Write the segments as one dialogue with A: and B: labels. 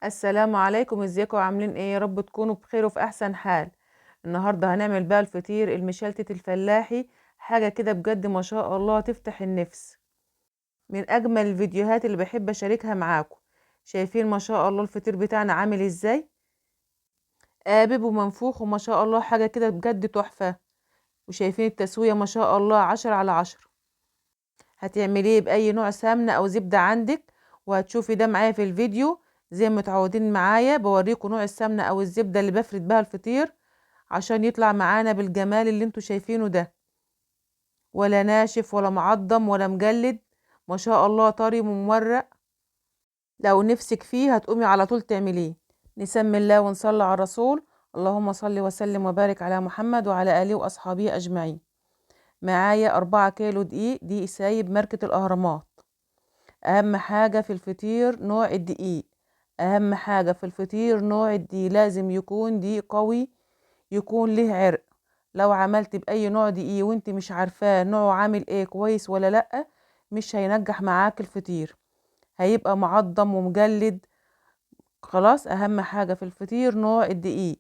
A: السلام عليكم، ازيكم عاملين ايه؟ يا رب تكونوا بخير وفي احسن حال. النهارده هنعمل بقى الفطير المشلتت الفلاحي. حاجه كده بجد ما شاء الله تفتح النفس. من اجمل الفيديوهات اللي بحب اشاركها معاكم. شايفين ما شاء الله الفطير بتاعنا عامل ازاي؟ قابب ومنفوخ وما شاء الله حاجه كده بجد تحفه. وشايفين التسويه ما شاء الله 10/10. هتعمليه بأي نوع سمنة أو زبدة عندك، وهتشوفي ده معايا في الفيديو. زي ما متعودين معايا بوريكم نوع السمنة أو الزبدة اللي بفرد بها الفطير عشان يطلع معانا بالجمال اللي انتوا شايفينه ده. ولا ناشف ولا معضم ولا مجلد، ما شاء الله طري ومورق. لو نفسك فيه هتقومي على طول تعمليه. نسمي الله ونصلي على الرسول. اللهم صل وسلم وبارك على محمد وعلى آله وأصحابه أجمعين. معايا 4 كيلو دقيق سايب ماركة الأهرامات. اهم حاجة في الفطير نوع الدقيق. اهم حاجة في الفطير نوع الدقيق، لازم يكون دقيق قوي، يكون له عرق. لو عملت باي نوع دقيق وانت مش عارفاه نوعه عامل ايه كويس ولا لا، مش هينجح معاك الفطير، هيبقى معضم ومجلد. خلاص، اهم حاجة في الفطير نوع الدقيق.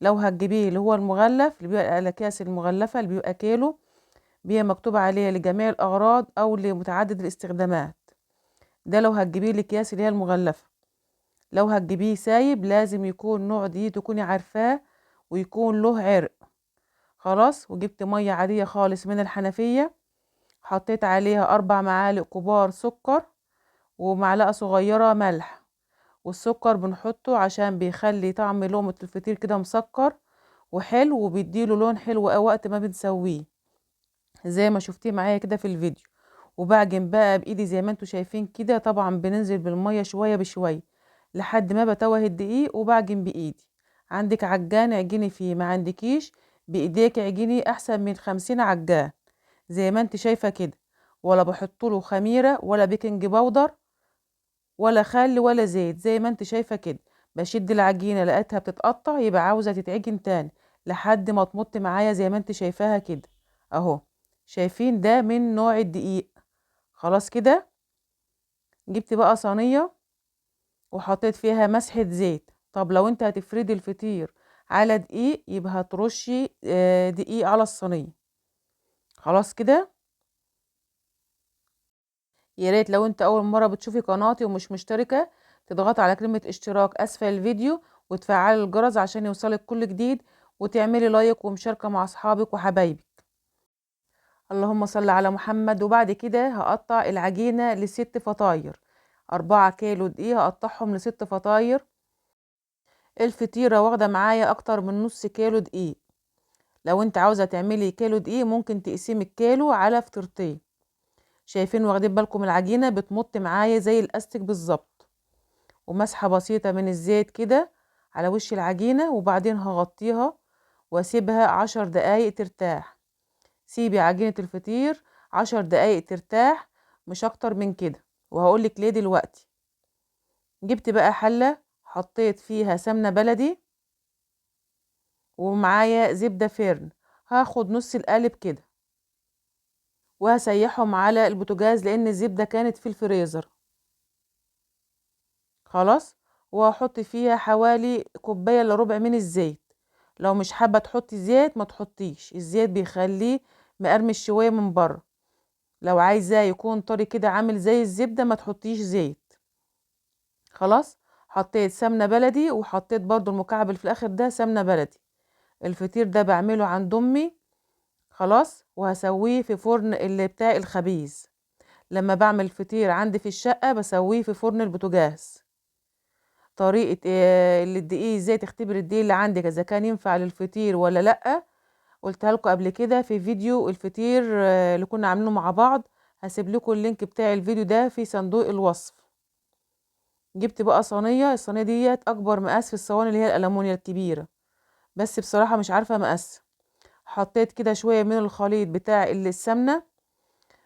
A: لو هتجيبيه اللي هو المغلف، اللي بيبقى الاكياس المغلفة اللي بيبقى كيلو، بيبقى مكتوب عليه لجميع الاغراض او لمتعدد الاستخدامات. ده لو هتجيبيه الاكياس اللي هي المغلفة. لو هتجيبيه سايب لازم يكون نوع دي تكوني عارفاه، ويكون له عرق. خلاص، وجبت مية عادية خالص من الحنفية، حطيت عليها 4 معالق كبار سكر، ومعلقة صغيرة ملح. والسكر بنحطه عشان بيخلي طعم لقمة الفطير كده مسكر وحلو، وبيديله لون حلو وقت ما بنسويه، زي ما شفتيه معايا كده في الفيديو. وبعجن بقى بايدي زي ما انتوا شايفين كده، طبعا بننزل بالمية شوية بشوية لحد ما بتوه الدقيق، وبعجن بايدي. عندك عجان اعجني فيه، ما عندكيش بايديك اعجني احسن من 50 عجان زي ما انت شايفة كده. ولا بحط له خميرة ولا بيكنج باودر ولا خل ولا زيت، زي ما انت شايفة كده. بشد العجينة لقيتها بتتقطع، يبقى عاوزة تتعجن تاني لحد ما تمط معايا زي ما انت شايفاها كده اهو. شايفين ده من نوع الدقيق. خلاص كده، جبت بقى صينية وحطيت فيها مسحة زيت. طب لو انت هتفردي الفطير على دقيق، يبقى هترشي دقيق على الصينية. خلاص كده. يا ريت لو انت اول مرة بتشوفي قناتي ومش مشتركة، تضغطي على كلمة اشتراك اسفل الفيديو، وتفعلي الجرس عشان يوصلك كل جديد، وتعملي لايك ومشاركة مع اصحابك وحبايبك. اللهم صل على محمد. وبعد كده هقطع العجينة ل6 فطاير. 4 كيلو دقيق هقطعهم ل6 فطاير. الفطيرة واخدة معايا اكتر من نص كيلو دقيق. لو انت عاوزة تعملي كيلو دقيق ممكن تقسمي الكيلو على فطيرتين. شايفين؟ واخدين بالكم العجينة بتمط معايا زي الاستك بالظبط. ومسحة بسيطة من الزيت كده على وش العجينة، وبعدين هغطيها واسيبها 10 دقايق ترتاح. سيبي عجينة الفطير 10 دقايق ترتاح، مش اكتر من كده. وهقولك ليه دلوقتي. جبت بقى حلة، حطيت فيها سمنة بلدي ومعايا زبدة فرن. هاخد نص القالب كده وهسيحهم على البوتاجاز لان الزبدة كانت في الفريزر. خلاص. وهحط فيها حوالي كوباية الا ربع من الزيت. لو مش حابة تحطي زيت ما تحطيش الزيت، بيخليه مقرمش شوية من بره. لو عايزاه يكون طري كده عامل زي الزبدة ما تحطيش زيت. خلاص. حطيت سمنة بلدي، وحطيت برضو المكعب اللي في الاخر ده سمنة بلدي. الفطير ده بعمله عند امي. خلاص. وهسويه في فرن اللي بتاع الخبيز. لما بعمل فطير عندي في الشقة بسويه في فرن البوتاجاز. طريقة اللي الدقيق ازاي تختبر الدقيق اللي عندك اذا كان ينفع للفطير ولا لأ، قلتها لكم قبل كده في فيديو الفطير اللي كنا عاملينه مع بعض. هسيب لكم اللينك بتاع الفيديو ده في صندوق الوصف. جبت بقى صينية، الصينية ديت اكبر مقاس في الصواني اللي هي الالومنيا الكبيرة، بس بصراحة مش عارفة مقاس. حطيت كده شوية من الخليط بتاع السمنة.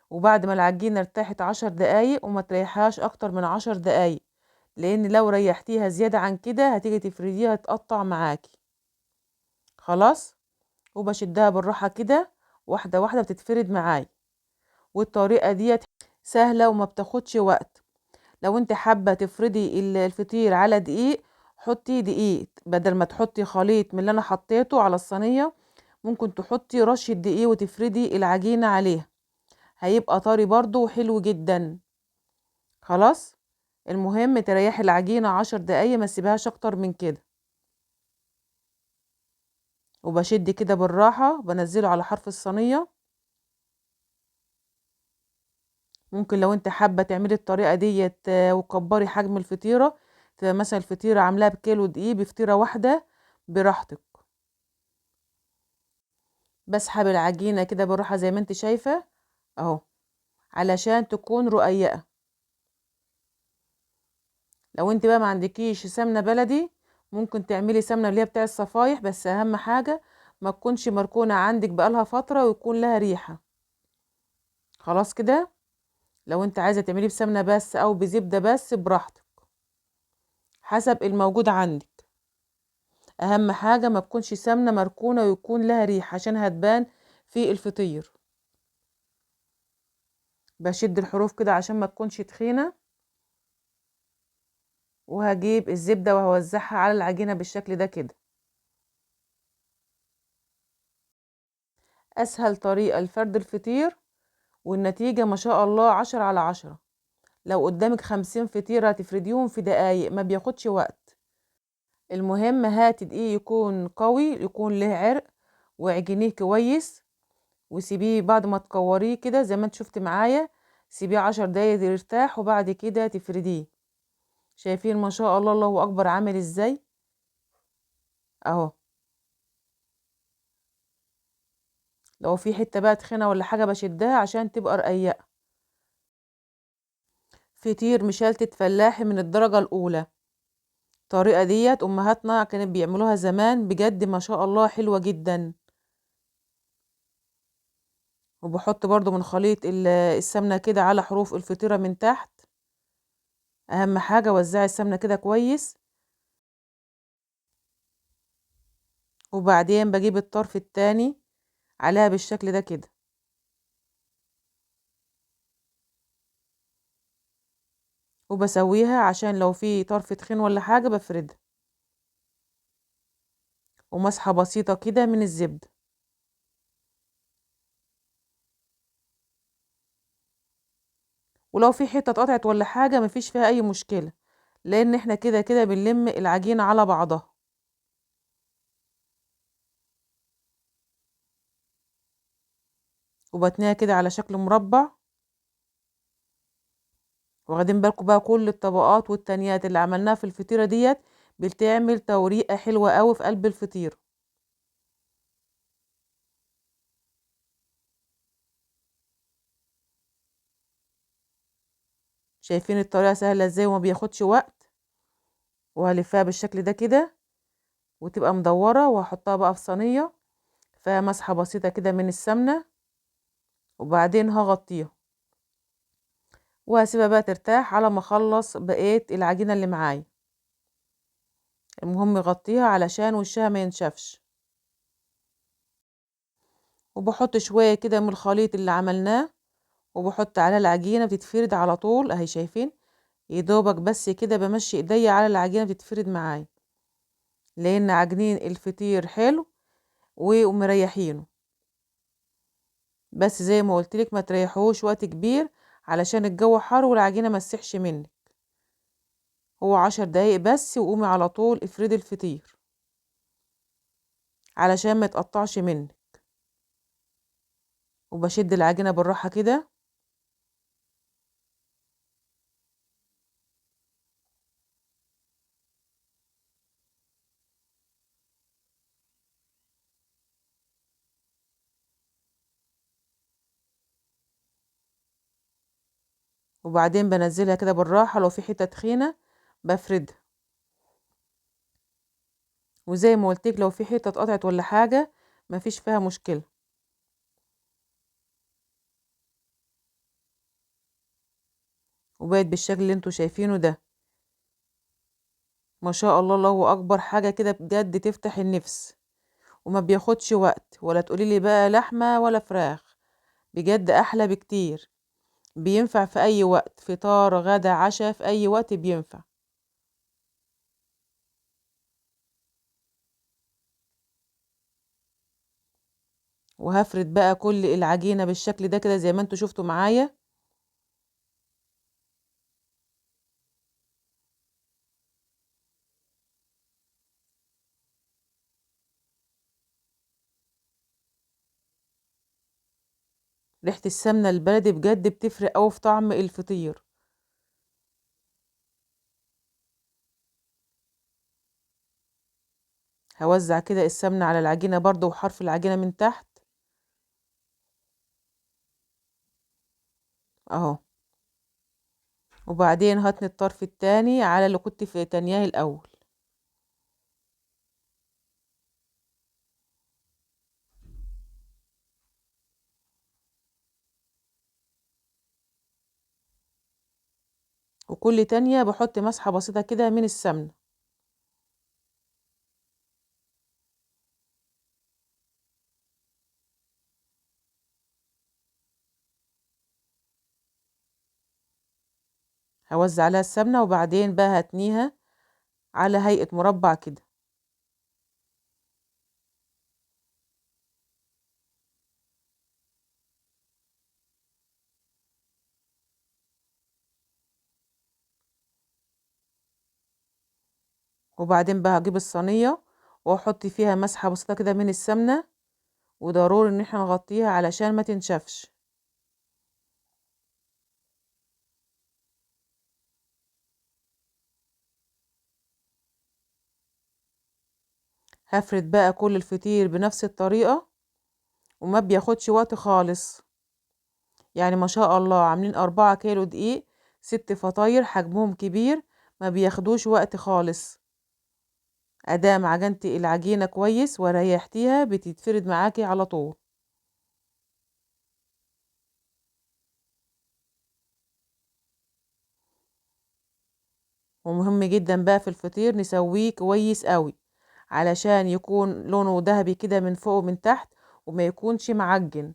A: وبعد ما العجينة ارتاحت 10 دقايق، وما تريحهاش اكتر من 10 دقايق، لان لو ريحتيها زيادة عن كده هتيجي تفرديها تقطع معاكي. خلاص. وبشدها بالراحة كده، واحدة واحدة بتتفرد معايا. والطريقة ديت سهلة وما بتاخدش وقت. لو انت حابة تفردي الفطير على دقيق، حطي دقيق بدل ما تحطي خليط من اللي انا حطيته على الصينية. ممكن تحطي رشة دقيق وتفردي العجينة عليها، هيبقى طري برضو وحلو جدا. خلاص، المهم تريحي العجينة 10 دقايق، ما تسيبهاش اكتر من كده. وبشد كده بالراحة، بنزله على حرف الصينية. ممكن لو انت حابة تعملي الطريقة ديت وكبري حجم الفطيرة، تبقى مثلا الفطيرة عاملاها بكيلو دقيق بفطيرة واحدة، براحتك. بسحب العجينة كده بالراحة زي ما انت شايفة اهو، علشان تكون رقيقة. لو انت بقى ما عندكيش سمنة بلدي، ممكن تعملي سمنة اللي هي بتاع الصفايح، بس اهم حاجة ما تكونش مركونة عندك بقالها فترة ويكون لها ريحة. خلاص كده. لو انت عايزة تعملي بسمنة بس او بزبدة بس، براحتك حسب الموجود عندك. اهم حاجة ما تكونش سمنة مركونة ويكون لها ريحة عشان هتبان في الفطير. بشد الحروف كده عشان ما تكونش تخينة، وهجيب الزبدة وهوزعها على العجينة بالشكل ده كده. اسهل طريقة لفرد الفطير، والنتيجة ما شاء الله 10 على 10. لو قدامك 50 فطيرة هتفرديهم في دقايق، ما بياخدش وقت. المهم هاتي دقيق يكون قوي، يكون له عرق، واعجنيه كويس، وسيبيه بعد ما تكوريه كده زي ما انت شفت معايا. سيبيه 10 دقايق يرتاح، وبعد كده تفرديه. شايفين ما شاء الله الله اكبر عامل ازاي اهو. لو في حتة بقى تخينة ولا حاجة بشدها عشان تبقى رقيقة. فطير مشلتت فلاحي من الدرجة الأولى. الطريقة ديت أمهاتنا كانت بيعملوها زمان، بجد ما شاء الله حلوة جدا. وبحط برضو من خليط السمنة كده على حروف الفطيرة من تحت. أهم حاجة وزعي السمنة كده كويس. وبعدين بجيب الطرف التاني عليها بالشكل ده كده، وبسويها عشان لو في طرف تخين ولا حاجة بفردها. ومسحة بسيطة كده من الزبدة. ولو في حتة اتقطعت ولا حاجة مفيش فيها أي مشكلة، لأن احنا كده كده بنلم العجينة على بعضها. وبتنيها كده على شكل مربع. واخدين بالكم بقى كل الطبقات والتانيات اللي عملناها في الفطيرة ديت بتعمل توريقة حلوة قوي في قلب الفطيرة. شايفين الطريقة سهلة ازاي وما بياخدش وقت. وهلفها بالشكل ده كده، وتبقى مدورة، وهحطها بقى في صينية فيها مسحة بسيطة كده من السمنة. وبعدين هغطيها وهسيبها بقى ترتاح على ما اخلص بقية العجينة اللي معايا. المهم غطيها علشان وشها ما ينشفش. وبحط شوية كده من الخليط اللي عملناه، وبحط على العجينة بتتفرد على طول اهي. شايفين يدوبك بس كده بمشي ايديا على العجينة بتتفرد معايا، لان عجنين الفطير حلو ومريحينه. بس زي ما قلتلك ما تريحوش وقت كبير علشان الجو حر والعجينة ما تسيحش منك. هو 10 دقايق بس، وقومي على طول افردي الفطير علشان ما يتقطعش منك. وبشد العجينة بالراحة كده. وبعدين بنزلها كده بالراحة، لو في حتة تخينة بفردها. وزي ما قلتلك لو في حتة اتقطعت ولا حاجة مفيش فيها مشكلة. وبقت بالشكل اللي انتوا شايفينه ده. ما شاء الله الله اكبر، حاجة كده بجد تفتح النفس، وما بياخدش وقت. ولا تقولي لي بقى لحمة ولا فراخ، بجد احلى بكتير. بينفع في اي وقت، فطار غدا عشاء، في اي وقت بينفع. وهفرد بقى كل العجينة بالشكل ده كده زي ما انتوا شفتوا معايا. ريحة السمنة البلدي بجد بتفرق اوي في طعم الفطير. هوزع كده السمنة على العجينة برضو وحرف العجينة من تحت اهو. وبعدين هتني الطرف التاني على اللي كنت في تانياه الاول. وكل تانية بحط مسحة بسيطة كده من السمنة. هوزع عليها السمنة وبعدين بقى هتنيها على هيئة مربع كده. وبعدين بقى هجيب الصينية واحط فيها مسحة بسيطة كده من السمنة، وضروري ان احنا نغطيها علشان ما تنشفش. هفرد بقى كل الفطير بنفس الطريقة وما بياخدش وقت خالص. يعني ما شاء الله عاملين 4 كيلو دقيق، 6 فطاير حجمهم كبير، ما بياخدوش وقت خالص. ادام عجنتي العجينة كويس وريحتيها بتتفرد معاكي على طول. ومهم جدا بقى في الفطير نسويه كويس قوي علشان يكون لونه ذهبي كده من فوق ومن تحت وما يكونش معجن.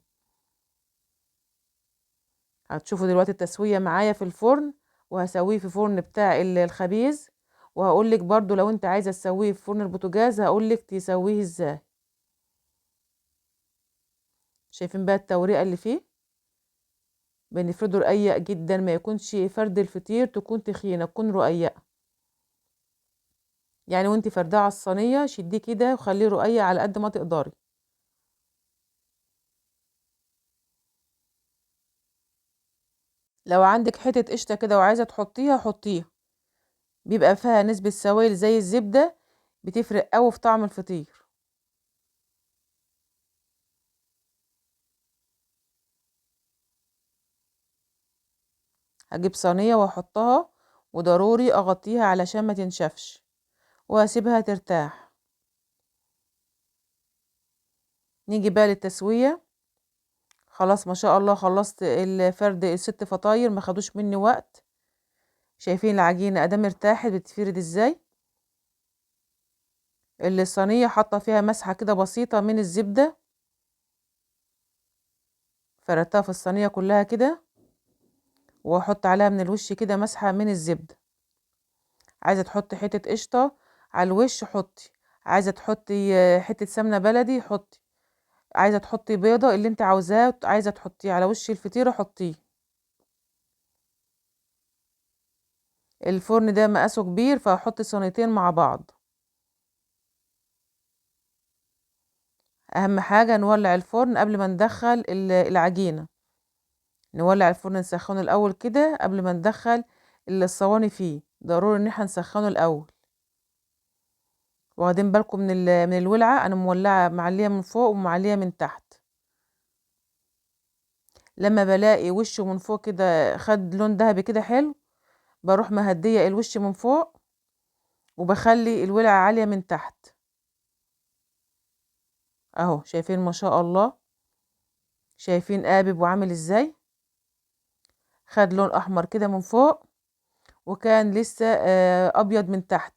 A: هتشوفوا دلوقتي التسوية معايا في الفرن، وهسويه في فرن بتاع الخبيز. وهقولك برضو لو انت عايزة تسويه في فرن البوتاجاز هقولك تسويه ازاي. شايفين بقى التوريقة اللي فيه؟ بنفرده رقيق جدا، ما يكونش فرد الفطير تكون تخينة، تكون رقيقة. يعني وانت فرداه على الصينية شديه كده وخليه رقيق على قد ما تقدري. لو عندك حتة قشطة كده وعايزة تحطيها حطيها، بيبقى فيها نسبة سوائل زي الزبدة، بتفرق قوي في طعم الفطير. هجيب صينية واحطها، وضروري اغطيها علشان ما تنشفش، وهسيبها ترتاح. نيجي بقى للتسوية. خلاص ما شاء الله خلصت الفرد ال6 فطاير، ما خدوش مني وقت. شايفين العجينة ادام ارتاحت بتفرد ازاي. الصينية حاطة فيها مسحة كده بسيطة من الزبدة، فردتها في الصينية كلها كده، واحط عليها من الوش كده مسحة من الزبدة. عايزة تحطي حتة قشطة على الوش حطي، عايزة تحطي حتة سمنة بلدي حطي، عايزة تحطي بيضة اللي انت عاوزاه عايزة تحطيه على وش الفطيرة حطيه. الفرن ده مقاسه كبير فهحط صينيتين مع بعض. اهم حاجة نولع الفرن قبل ما ندخل العجينة. نولع الفرن نسخنه الاول كده قبل ما ندخل الصواني فيه، ضروري ان احنا نسخنه الاول. واخدين بالكم من الولعة، انا مولعة معلية من فوق ومعلية من تحت. لما بلاقي وشه من فوق كده خد لون دهبي كده حلو، بروح مهدية الوش من فوق وبخلي الولعة عالية من تحت اهو. شايفين ما شاء الله، شايفين قابب وعامل ازاي، خد لون احمر كده من فوق وكان لسه ابيض من تحت.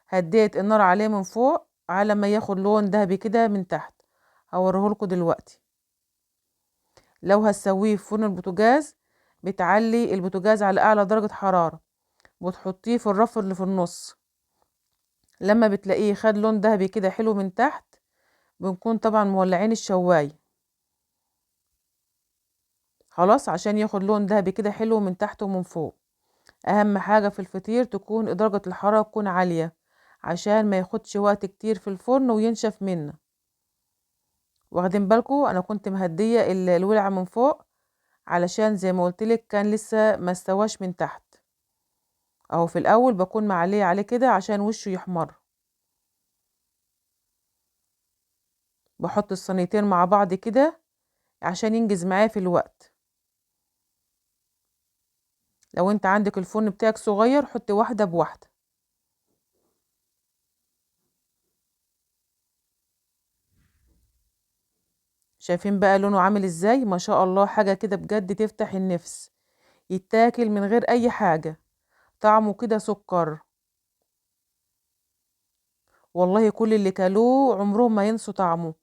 A: هديت النار عليه من فوق على ما ياخد لون ذهبي كده من تحت. هوريهولكوا دلوقتي. لو هتسويه في فرن البوتاجاز بتعلي البوتاجاز على اعلى درجة حرارة، وتحطيه في الرف اللي في النص. لما بتلاقيه خد لون دهبي كده حلو من تحت، بنكون طبعا مولعين الشواية خلاص، عشان ياخد لون دهبي كده حلو من تحت ومن فوق. اهم حاجة في الفطير تكون درجة الحرارة تكون عالية، عشان ما ياخدش وقت كتير في الفرن وينشف منه. واخدين بالكم انا كنت مهدية الولعة من فوق، علشان زي ما قلتلك كان لسه ما استواش من تحت. اهو في الاول بكون معليه عليه كده عشان وشه يحمر. بحط الصينيتين مع بعض كده عشان ينجز معايا في الوقت. لو انت عندك الفرن بتاعك صغير حطي واحدة بواحدة. شايفين بقى لونه عامل ازاي؟ ما شاء الله، حاجة كده بجد تفتح النفس، يتاكل من غير اي حاجة، طعمه كده سكر. والله كل اللي كلوه عمرهم ما ينسوا طعمه،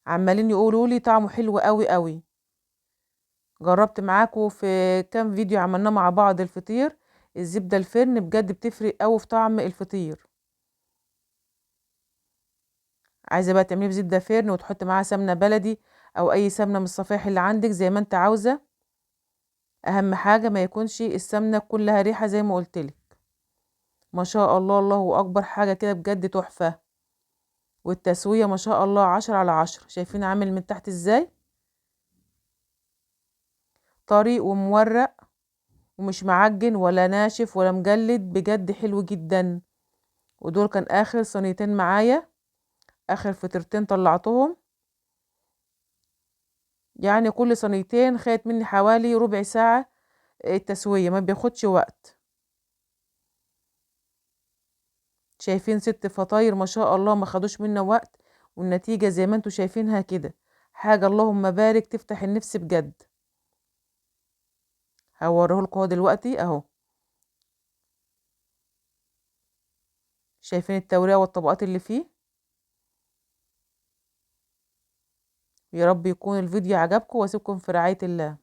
A: عمالين يقولوا لي طعمه حلو قوي قوي. جربت معاكم في كام فيديو عملناه مع بعض الفطير. الزبدة الفرن بجد بتفرق قوي في طعم الفطير. عايزة بقى تعمليه بزبدة فرن وتحط معاها سمنة بلدي او اي سمنة من الصفائح اللي عندك زي ما انت عاوزة. اهم حاجة ما يكونش السمنة كلها ريحة زي ما قلتلك. ما شاء الله، الله اكبر، حاجة كده بجد تحفة. والتسوية ما شاء الله 10/10. شايفين عامل من تحت ازاي؟ طري ومورق، ومش معجن ولا ناشف ولا مجلد، بجد حلو جدا. ودول كان اخر صينيتين معايا، اخر فطيرتين طلعتهم. يعني كل صينيتين خدت مني حوالي ربع ساعة التسوية، ما بياخدش وقت. شايفين 6 فطاير ما شاء الله ما خدوش منا وقت، والنتيجة زي ما انتوا شايفينها كده، حاجة اللهم بارك تفتح النفس بجد. هوريهولكوا اهو دلوقتي اهو. شايفين التورية والطبقات اللي فيه؟ يا رب يكون الفيديو عجبكم، واسيبكم في رعاية الله.